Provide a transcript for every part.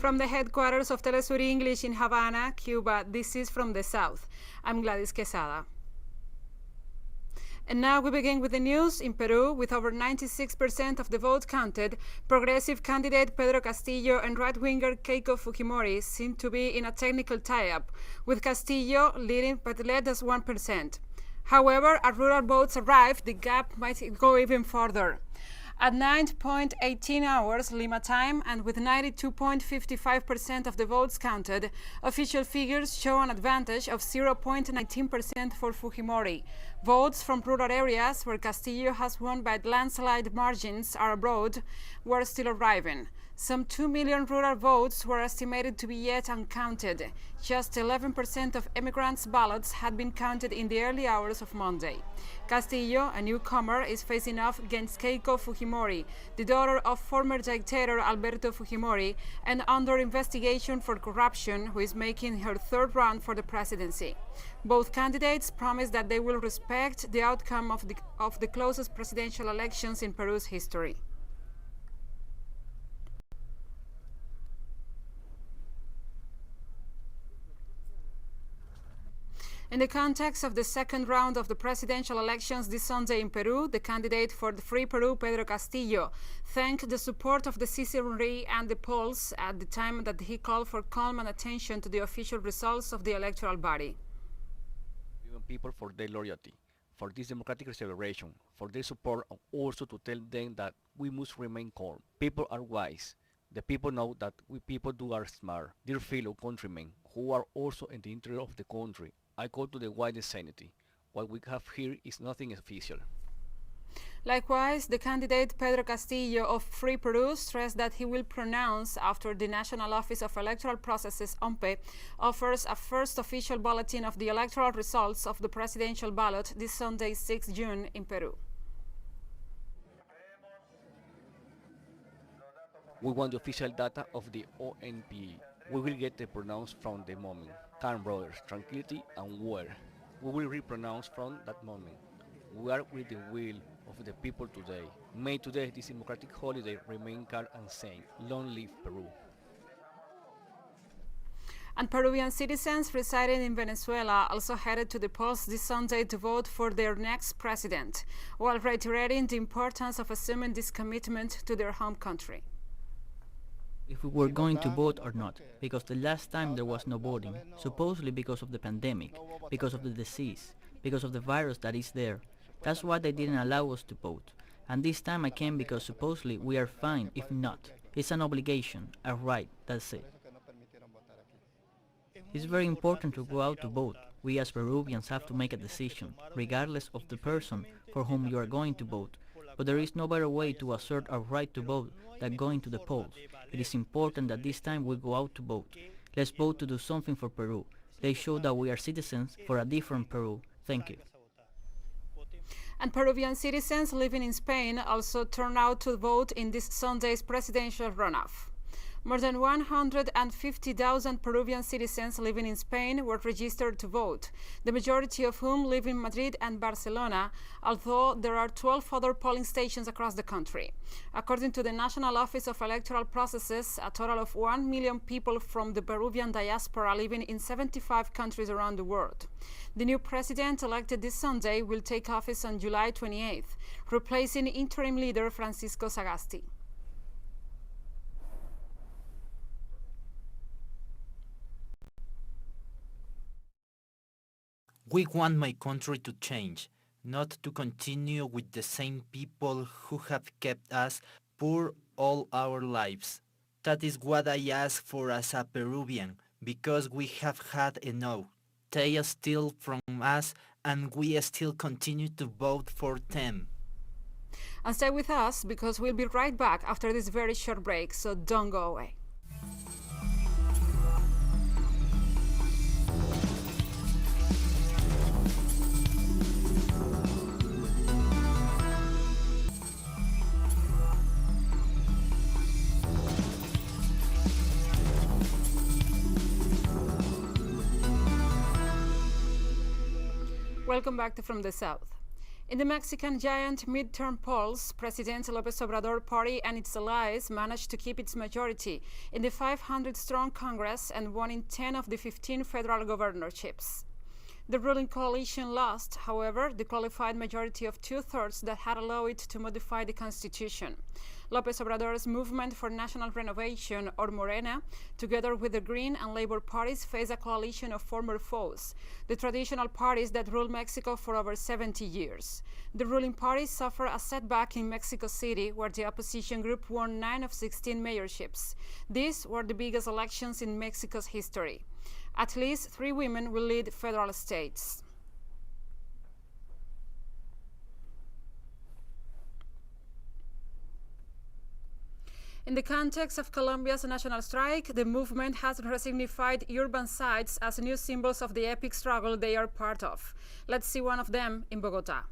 From the headquarters of TeleSUR English in Havana, Cuba, this is From the South. I'm Gladys Quesada. And now we begin with the news. In Peru, with over 96% of the vote counted, progressive candidate Pedro Castillo and right-winger Keiko Fujimori seem to be in a technical tie-up, with Castillo leading but less than 1%. However, as rural votes arrive, the gap might go even further. At 9:18 hours Lima time, and with 92.55% of the votes counted, official figures show an advantage of 0.19% for Fujimori. Votes from rural areas where Castillo has won by landslide margins are abroad were still arriving. Some 2 million rural votes were estimated to be yet uncounted. Just 11% of immigrants' ballots had been counted in the early hours of Monday. Castillo, a newcomer, is facing off against Keiko Fujimori, the daughter of former dictator Alberto Fujimori, and under investigation for corruption, who is making her third run for the presidency. Both candidates promise that they will respect the outcome of the closest presidential elections in Peru's history. In the context of the second round of the presidential elections this Sunday in Peru, the candidate for the Free Peru, Pedro Castillo, thanked the support of the citizenry and the polls at the time that he called for calm and attention to the official results of the electoral body. People for their loyalty, for this democratic celebration, for their support, and also to tell them that we must remain calm. People are wise. The people know that we people are smart. Dear fellow countrymen, who are also in the interest of the country, I call to the widest sanity. What we have here is nothing official. Likewise, the candidate Pedro Castillo of Free Peru stressed that he will pronounce after the National Office of Electoral Processes, OMPE, offers a first official bulletin of the electoral results of the presidential ballot this Sunday, 6 June, in Peru. We want the official data of the ONPE. We will get the pronounce from the moment. Calm, brothers, tranquility and war. We will repronounce from that moment. We are with the will of the people today. May today this democratic holiday remain calm and sane. Long live Peru. And Peruvian citizens residing in Venezuela also headed to the polls this Sunday to vote for their next president, while reiterating the importance of assuming this commitment to their home country. If we were going to vote or not, because the last time there was no voting, supposedly because of the pandemic, because of the disease, because of the virus that is there. That's why they didn't allow us to vote. And this time I came because supposedly we are fine if not. It's an obligation, a right, that's it. It's very important to go out to vote. We as Peruvians have to make a decision, regardless of the person for whom you are going to vote. But there is no better way to assert our right to vote than going to the polls. It is important that this time we go out to vote. Let's vote to do something for Peru. Let's show that we are citizens for a different Peru. Thank you. And Peruvian citizens living in Spain also turned out to vote in this Sunday's presidential runoff. More than 150,000 Peruvian citizens living in Spain were registered to vote, the majority of whom live in Madrid and Barcelona, although there are 12 other polling stations across the country. According to the National Office of Electoral Processes, a total of 1 million people from the Peruvian diaspora living in 75 countries around the world. The new president elected this Sunday will take office on July 28th, replacing interim leader Francisco Sagasti. We want my country to change, not to continue with the same people who have kept us poor all our lives. That is what I ask for as a Peruvian, because we have had enough. They steal from us and we still continue to vote for them. And stay with us because we'll be right back after this very short break, so don't go away. Welcome back to From the South. In the Mexican giant midterm polls, President Lopez-Obrador party and its allies managed to keep its majority in the 500-strong Congress and won in 10 of the 15 federal governorships. The ruling coalition lost, however, the qualified majority of two-thirds that had allowed it to modify the Constitution. Lopez Obrador's Movement for National Renovation, or Morena, together with the Green and Labor parties, face a coalition of former foes, the traditional parties that ruled Mexico for over 70 years. The ruling parties suffer a setback in Mexico City, where the opposition group won 9 of 16 mayorships. These were the biggest elections in Mexico's history. At least 3 women will lead federal states. In the context of Colombia's national strike, the movement has resignified urban sites as new symbols of the epic struggle they are part of. Let's see one of them in Bogotá.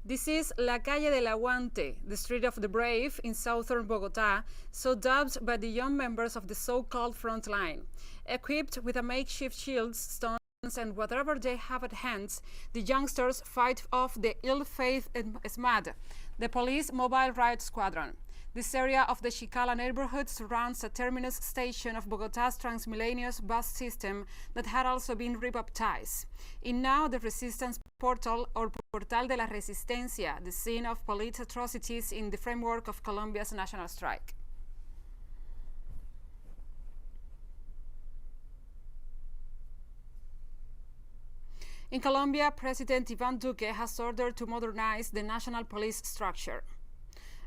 This is La Calle del Aguante, the Street of the Brave in southern Bogotá, so dubbed by the young members of the so-called front line. Equipped with a makeshift shields, stones, and whatever they have at hand, the youngsters fight off the ill-fated SMAD, the police mobile riot squadron. This area of the Chicala neighborhood surrounds a terminus station of Bogotá's Transmilenio's bus system that had also been rebaptized. In now the Resistance Portal, or Portal de la Resistencia, the scene of police atrocities in the framework of Colombia's national strike. In Colombia, President Iván Duque has ordered to modernize the national police structure.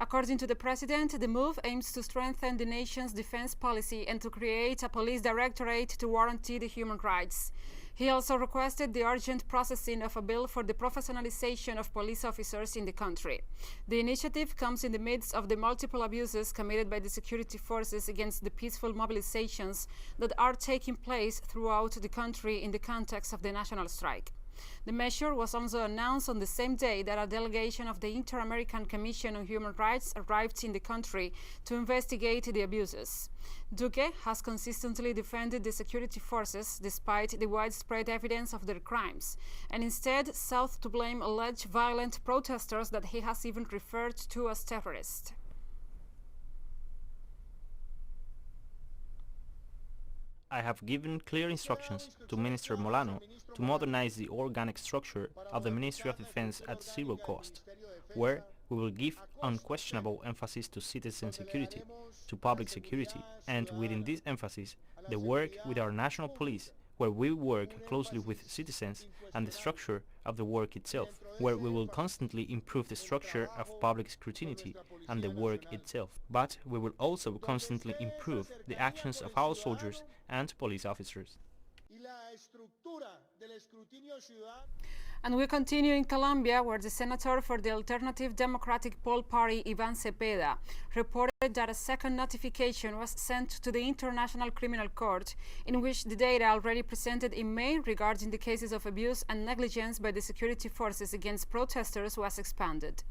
According to the president, the move aims to strengthen the nation's defense policy and to create a police directorate to guarantee the human rights. He also requested the urgent processing of a bill for the professionalization of police officers in the country. The initiative comes in the midst of the multiple abuses committed by the security forces against the peaceful mobilizations that are taking place throughout the country in the context of the national strike. The measure was also announced on the same day that a delegation of the Inter-American Commission on Human Rights arrived in the country to investigate the abuses. Duque has consistently defended the security forces despite the widespread evidence of their crimes, and instead sought to blame alleged violent protesters that he has even referred to as terrorists. I have given clear instructions to Minister Molano to modernize the organic structure of the Ministry of Defense at zero cost, where we will give unquestionable emphasis to citizen security, to public security, and within this emphasis, the work with our national police, where we work closely with citizens, and the structure of the work itself, where we will constantly improve the structure of public scrutiny and the work itself. But we will also constantly improve the actions of our soldiers and police officers. And we continue in Colombia, where the senator for the Alternative Democratic Pole Party, Iván Cepeda, reported that a second notification was sent to the International Criminal Court, in which the data already presented in May regarding the cases of abuse and negligence by the security forces against protesters was expanded.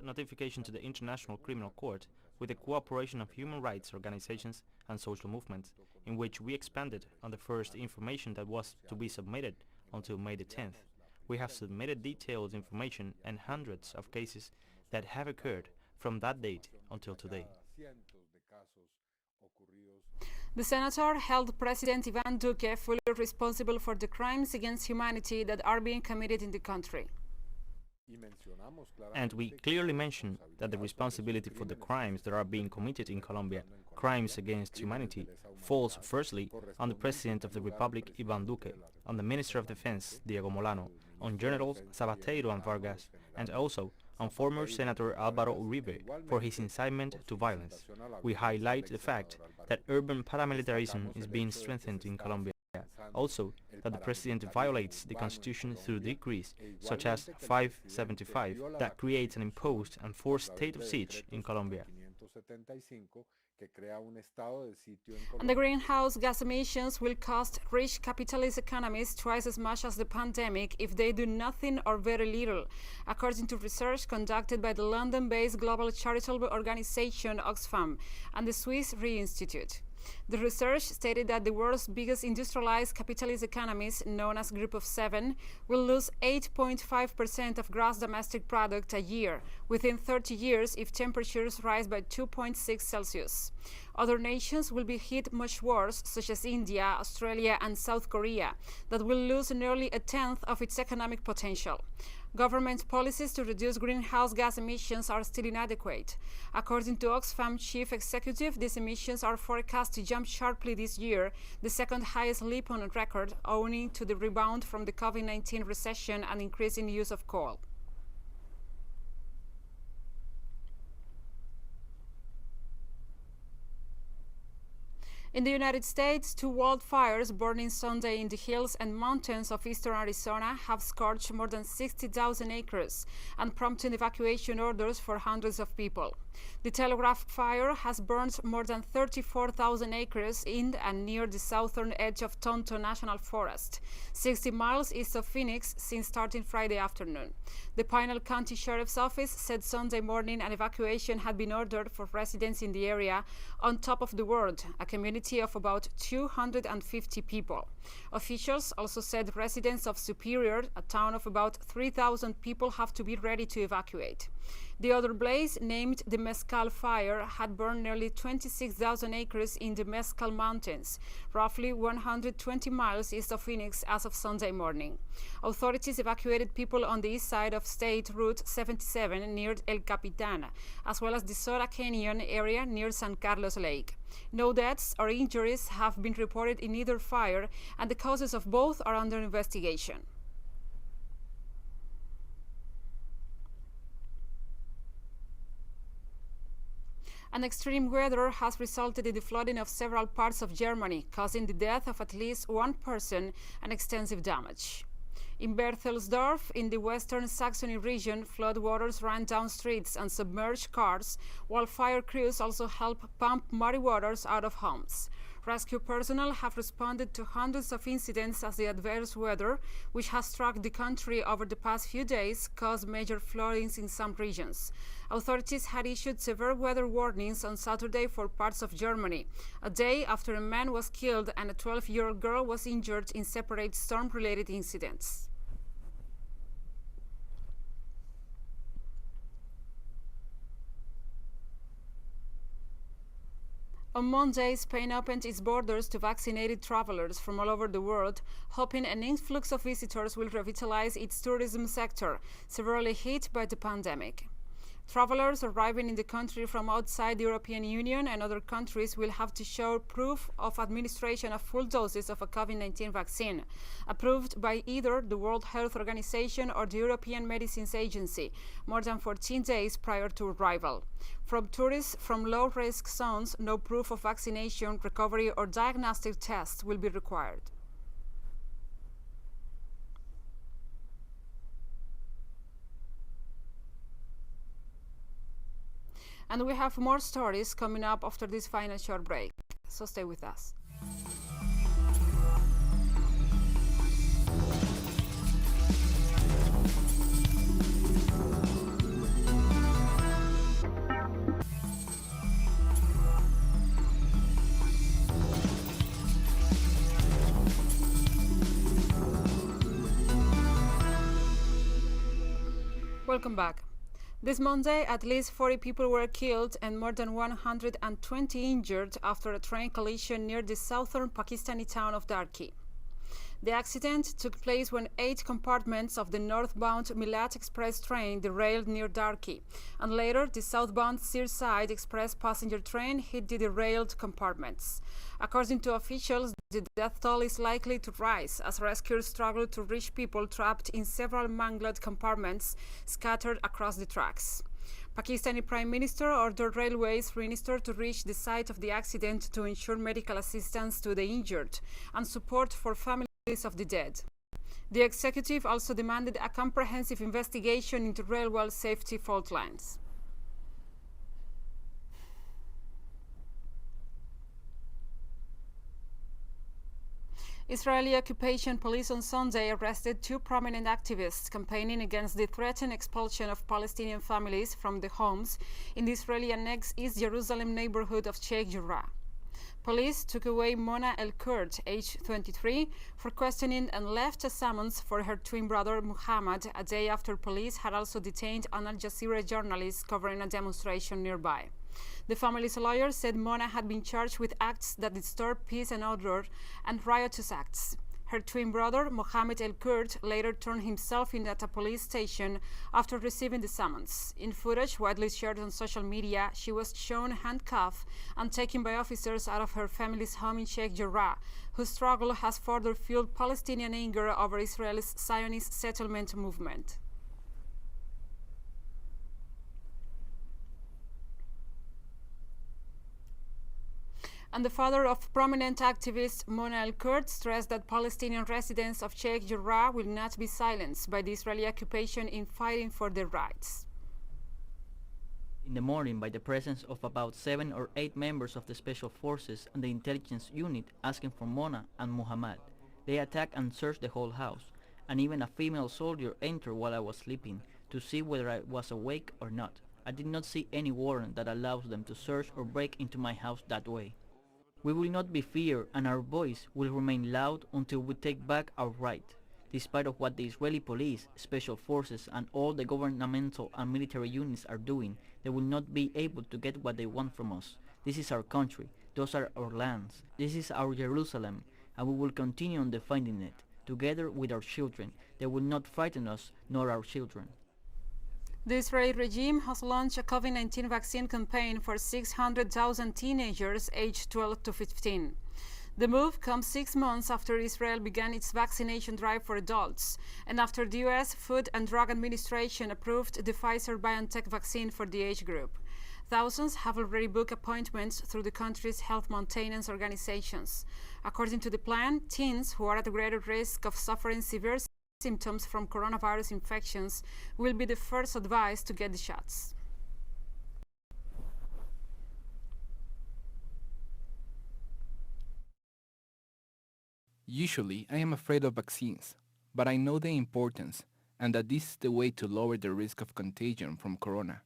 Notification to the International Criminal Court with the cooperation of human rights organizations and social movements, in which we expanded on the first information that was to be submitted until May the 10th. We have submitted detailed information and hundreds of cases that have occurred from that date until today. The senator held President Iván Duque fully responsible for the crimes against humanity that are being committed in the country. And we clearly mention that the responsibility for the crimes that are being committed in Colombia, crimes against humanity, falls firstly on the President of the Republic, Iván Duque, on the Minister of Defense, Diego Molano, on Generals Zapatero and Vargas, and also on former Senator Álvaro Uribe for his incitement to violence. We highlight the fact that urban paramilitarism is being strengthened in Colombia. Also, that the President violates the Constitution through decrees such as 575 that creates an imposed and forced state of siege in Colombia. And the greenhouse gas emissions will cost rich capitalist economies twice as much as the pandemic if they do nothing or very little, according to research conducted by the London-based global charitable organization Oxfam and the Swiss Re Institute. The research stated that the world's biggest industrialized capitalist economies, known as Group of Seven, will lose 8.5% of gross domestic product a year within 30 years if temperatures rise by 2.6 Celsius. Other nations will be hit much worse, such as India, Australia, and South Korea, that will lose nearly a tenth of its economic potential. Government policies to reduce greenhouse gas emissions are still inadequate. According to Oxfam chief executive, these emissions are forecast to jump sharply this year, the second highest leap on record, owing to the rebound from the COVID-19 recession and increasing use of coal. In the United States, 2 wildfires burning Sunday in the hills and mountains of eastern Arizona have scorched more than 60,000 acres and prompted evacuation orders for hundreds of people. The Telegraph fire has burned more than 34,000 acres in and near the southern edge of Tonto National Forest, 60 miles east of Phoenix, since starting Friday afternoon. The Pinal County Sheriff's Office said Sunday morning an evacuation had been ordered for residents in the area on Top of the World, a community of about 250 people. Officials also said residents of Superior, a town of about 3,000 people, have to be ready to evacuate. The other blaze, named the Mescal Fire, had burned nearly 26,000 acres in the Mescal Mountains, roughly 120 miles east of Phoenix as of Sunday morning. Authorities evacuated people on the east side of State Route 77 near El Capitan, as well as the Sora Canyon area near San Carlos Lake. No deaths or injuries have been reported in either fire, and the causes of both are under investigation. And extreme weather has resulted in the flooding of several parts of Germany, causing the death of at least one person and extensive damage. In Berthelsdorf, in the western Saxony region, floodwaters ran down streets and submerged cars, while fire crews also helped pump muddy waters out of homes. Rescue personnel have responded to hundreds of incidents as the adverse weather, which has struck the country over the past few days, caused major floodings in some regions. Authorities had issued severe weather warnings on Saturday for parts of Germany, a day after a man was killed and a 12-year-old girl was injured in separate storm-related incidents. On Monday, Spain opened its borders to vaccinated travelers from all over the world, hoping an influx of visitors will revitalize its tourism sector, severely hit by the pandemic. Travelers arriving in the country from outside the European Union and other countries will have to show proof of administration of full doses of a COVID-19 vaccine, approved by either the World Health Organization or the European Medicines Agency, more than 14 days prior to arrival. From tourists from low-risk zones, no proof of vaccination, recovery, or diagnostic tests will be required. And we have more stories coming up after this final short break, so stay with us. Welcome back. This Monday, at least 40 people were killed and more than 120 injured after a train collision near the southern Pakistani town of Darki. The accident took place when 8 compartments of the northbound Milat Express train derailed near Darki, and later the southbound Searside Express passenger train hit the derailed compartments. According to officials, the death toll is likely to rise as rescuers struggle to reach people trapped in several mangled compartments scattered across the tracks. Pakistani Prime Minister ordered railways minister to reach the site of the accident to ensure medical assistance to the injured and support for families of the dead. The executive also demanded a comprehensive investigation into railway safety fault lines. Israeli occupation police on Sunday arrested 2 prominent activists campaigning against the threatened expulsion of Palestinian families from their homes in the Israeli annexed East Jerusalem neighborhood of Sheikh Jarrah. Police took away Mona El Kurd, age 23, for questioning and left a summons for her twin brother Muhammad a day after police had also detained an Al Jazeera journalist covering a demonstration nearby. The family's lawyer said Mona had been charged with acts that disturb peace and order and riotous acts. Her twin brother, Mohammed El Kurd, later turned himself in at a police station after receiving the summons. In footage widely shared on social media, she was shown handcuffed and taken by officers out of her family's home in Sheikh Jarrah, whose struggle has further fueled Palestinian anger over Israel's Zionist settlement movement. And the father of prominent activist Mona El Kurd stressed that Palestinian residents of Sheikh Jarrah will not be silenced by the Israeli occupation in fighting for their rights. In the morning, by the presence of about 7 or 8 members of the Special Forces and the intelligence unit asking for Mona and Muhammad, they attacked and searched the whole house, and even a female soldier entered while I was sleeping to see whether I was awake or not. I did not see any warrant that allows them to search or break into my house that way. We will not be feared, and our voice will remain loud until we take back our right. Despite of what the Israeli police, special forces, and all the governmental and military units are doing, they will not be able to get what they want from us. This is our country. Those are our lands. This is our Jerusalem, and we will continue on defending it, together with our children. They will not frighten us, nor our children. The Israeli regime has launched a COVID-19 vaccine campaign for 600,000 teenagers aged 12 to 15. The move comes 6 months after Israel began its vaccination drive for adults, and after the U.S. Food and Drug Administration approved the Pfizer-BioNTech vaccine for the age group. Thousands have already booked appointments through the country's health maintenance organizations. According to the plan, teens who are at greater risk of suffering severe symptoms from coronavirus infections will be the first advised to get the shots. Usually, I am afraid of vaccines, but I know the importance and that this is the way to lower the risk of contagion from corona,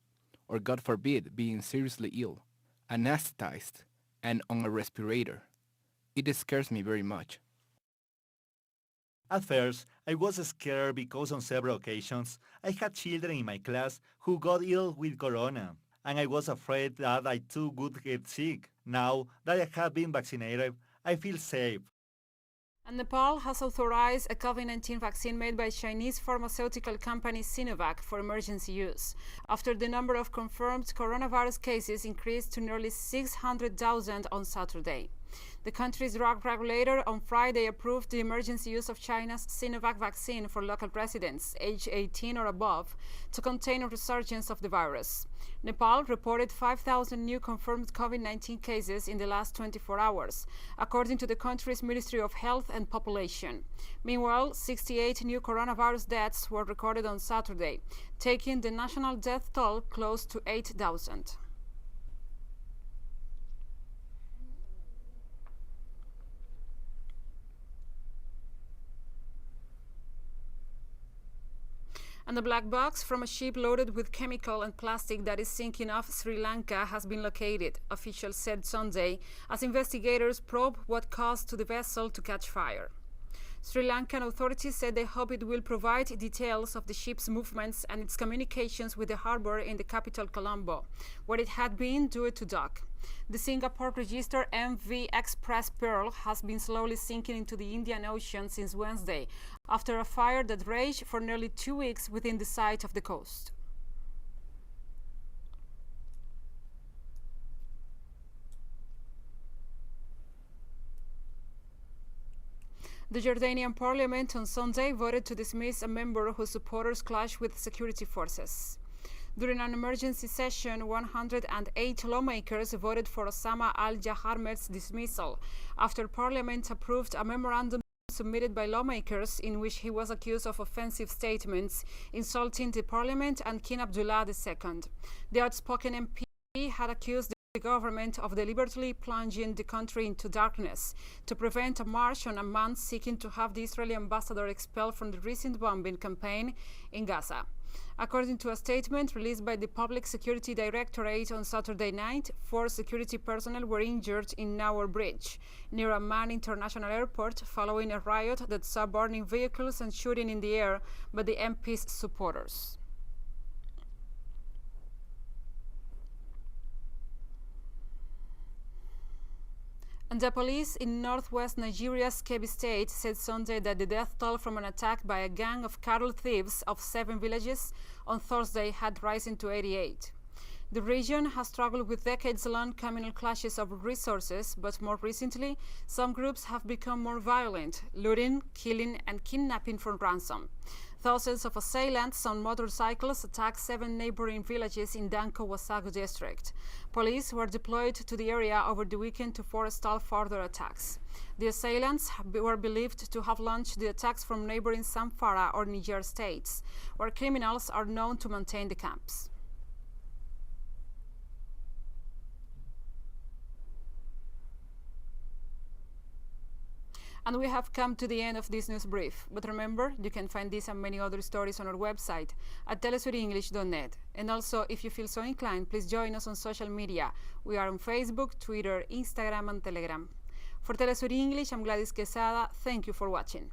or God forbid, being seriously ill, anesthetized, and on a respirator. It scares me very much. At first, I was scared because on several occasions I had children in my class who got ill with corona, and I was afraid that I too would get sick. Now that I have been vaccinated, I feel safe. And Nepal has authorized a COVID-19 vaccine made by Chinese pharmaceutical company Sinovac for emergency use, after the number of confirmed coronavirus cases increased to nearly 600,000 on Saturday. The country's drug regulator on Friday approved the emergency use of China's Sinovac vaccine for local residents aged 18 or above to contain a resurgence of the virus. Nepal reported 5,000 new confirmed COVID-19 cases in the last 24 hours, according to the country's Ministry of Health and Population. Meanwhile, 68 new coronavirus deaths were recorded on Saturday, taking the national death toll close to 8,000. And a black box from a ship loaded with chemical and plastic that is sinking off Sri Lanka has been located, officials said Sunday, as investigators probe what caused the vessel to catch fire. Sri Lankan authorities said they hope it will provide details of the ship's movements and its communications with the harbor in the capital Colombo, where it had been due to dock. The Singapore-registered MV Express Pearl has been slowly sinking into the Indian Ocean since Wednesday, after a fire that raged for nearly 2 weeks within the site of the coast. The Jordanian parliament on Sunday voted to dismiss a member whose supporters clashed with security forces. During an emergency session, 108 lawmakers voted for Osama al-Jaharmet's dismissal after Parliament approved a memorandum submitted by lawmakers in which he was accused of offensive statements, insulting the Parliament and King Abdullah II. The outspoken MP had accused the government of deliberately plunging the country into darkness to prevent a march on a man seeking to have the Israeli ambassador expelled from the recent bombing campaign in Gaza. According to a statement released by the Public Security Directorate on Saturday night, 4 security personnel were injured in Nowar Bridge, near Amman International Airport, following a riot that saw burning vehicles and shooting in the air by the MP's supporters. And the police in northwest Nigeria's Kebbi State said Sunday that the death toll from an attack by a gang of cattle thieves of 7 villages on Thursday had risen to 88. The region has struggled with decades-long communal clashes over resources, but more recently, some groups have become more violent, looting, killing, and kidnapping for ransom. Thousands of assailants on motorcycles attacked 7 neighboring villages in Danko-Wasagu district. Police were deployed to the area over the weekend to forestall further attacks. The assailants were believed to have launched the attacks from neighboring Zamfara or Niger states, where criminals are known to maintain the camps. And we have come to the end of this news brief. But remember, you can find this and many other stories on our website at telesurenglish.net. And also, if you feel so inclined, please join us on social media. We are on Facebook, Twitter, Instagram, and Telegram. For TeleSUR English, I'm Gladys Quesada. Thank you for watching.